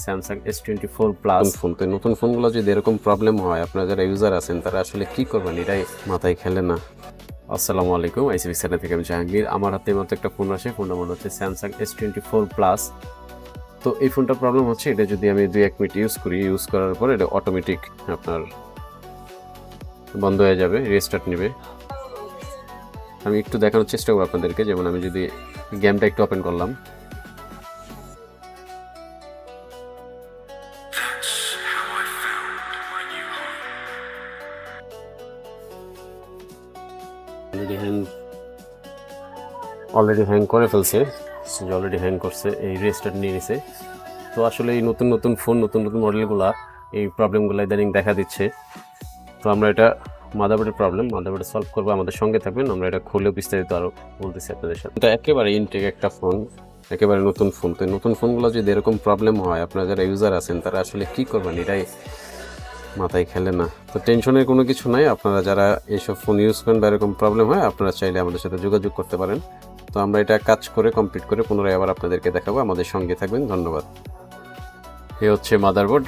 Samsung S24 plus phone. তো নতুন ফোনগুলো যদি এরকম প্রবলেম হয়, আপনারা যারা ইউজার আছেন তারা আসলে কি করবেন, এটাই মাথায় খেলে না। আসসালামু আলাইকুম, আইসিবি চ্যানেল থেকে আমি জাহাঙ্গীর। আমার হাতে মতো একটা ফোন আসে, ফোনটার মনে হচ্ছে স্যামসাং S24 প্লাস। তো এই ফোনটার প্রবলেম হচ্ছে, এটা যদি আমি 2-1 মিনিট ইউজ করার পর এটা অটোমেটিক আপনার বন্ধ হয়ে যাবে, রিস্টার্ট নেবে। আমি একটু দেখানোর চেষ্টা করবো আপনাদেরকে। যেমন আমি যদি গেমটা একটু ওপেন করলাম, অলরেডি হ্যাং করে ফেলছে, অলরেডি হ্যাং করছে, এই রিস্টার্ট নিয়ে নিছে। তো আসলে এই নতুন ফোন, নতুন মডেলগুলা এই প্রবলেমগুলো ইদানিং দেখা দিচ্ছে। তো আমরা এটা মাদারবোর্ডের প্রবলেম, মাদারবোর্ডে সলভ করবো। আমাদের সঙ্গে থাকবেন, আমরা এটা খুলে বিস্তারিত আরও বলতেছি আপনাদের সাথে। এটা একেবারে ইনটেক একটা ফোন, একেবারে নতুন ফোন। তো নতুন ফোনগুলো যদি এরকম প্রবলেম হয়, আপনারা যারা ইউজার আছেন তারা আসলে কি করবেন, এটাই মাথায় খেলে না। তো টেনশনের কোনো কিছু নাই। আপনারা যারা এইসব ফোন ইউজ করেন বা এরকম প্রবলেম হয়, আপনারা চাইলে আমাদের সাথে যোগাযোগ করতে পারেন। তো আমরা এটা কাজ করে কমপ্লিট করে পুনরায় আবার আপনাদেরকে দেখাবো। আমাদের সঙ্গে থাকবেন, ধন্যবাদ। এ হচ্ছে মাদারবোর্ড।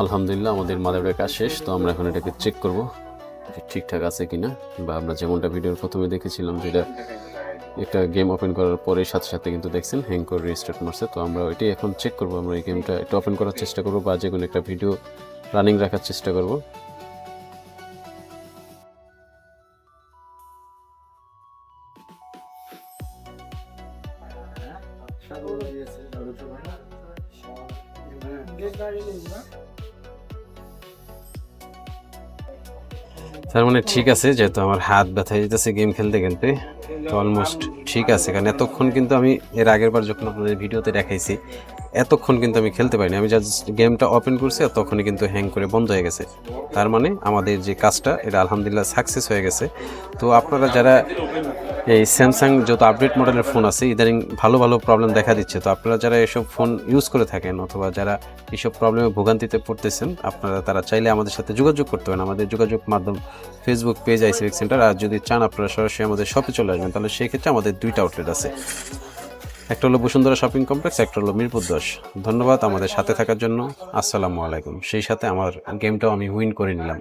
আলহামদুলিল্লাহ, আমাদের মাদারবোর্ডের কাজ শেষ। তো আমরা এখন এটাকে চেক করব যে ঠিকঠাক আছে কিনা, বা আমরা যেমনটা ভিডিওর প্রথমে দেখেছিলাম, যেটা একটা গেম ওপেন করার পরে সাথে সাথে কিন্তু দেখছেন হ্যাং করে রিস্টার্ট মারছে। তো আমরা এটাই এখন চেক করব। আমরা এই গেমটা একটু ওপেন করার চেষ্টা করব, বা যে কোনো একটা ভিডিও রানিং রাখার চেষ্টা করব। তার মানে ঠিক আছে, যেহেতু আমার হাত ব্যথা যেতেছে গেম খেলতে খেলতে, তো অলমোস্ট ঠিক আছে। কারণ এতক্ষণ কিন্তু আমি এর আগের বার যখন আপনাদের ভিডিওতে দেখাইছি, এতক্ষণ কিন্তু আমি খেলতে পারিনি। আমি জাস্ট গেমটা ওপেন করছি আর তখনই কিন্তু হ্যাং করে বন্ধ হয়ে গেছে। তার মানে আমাদের যে কাজটা, এটা আলহামদুলিল্লাহ সাকসেস হয়ে গেছে। তো আপনারা যারা এই স্যামসাং যত আপডেট মডেলের ফোন আছে, ইদানিং ভালো প্রবলেম দেখা দিচ্ছে। তো আপনারা যারা এসব ফোন ইউজ করে থাকেন, অথবা যারা এইসব প্রবলেমে ভোগান্তিতে পড়তেছেন, আপনারা তারা চাইলে আমাদের সাথে যোগাযোগ করতে পারেন। আমাদের যোগাযোগ মাধ্যম ফেসবুক পেজ আইসিবি সেন্টার। আর যদি চান আপনারা সরাসরি আমাদের শপে চলে আসবেন, তাহলে সেই ক্ষেত্রে আমাদের 2টা আউটলেট আছে। একটা হলো বসুন্ধরা শপিং কমপ্লেক্স, একটা হলো মিরপুর 10। ধন্যবাদ আমাদের সাথে থাকার জন্য। আসসালামু আলাইকুম। সেই সাথে আমার গেমটাও আমি উইন করে নিলাম।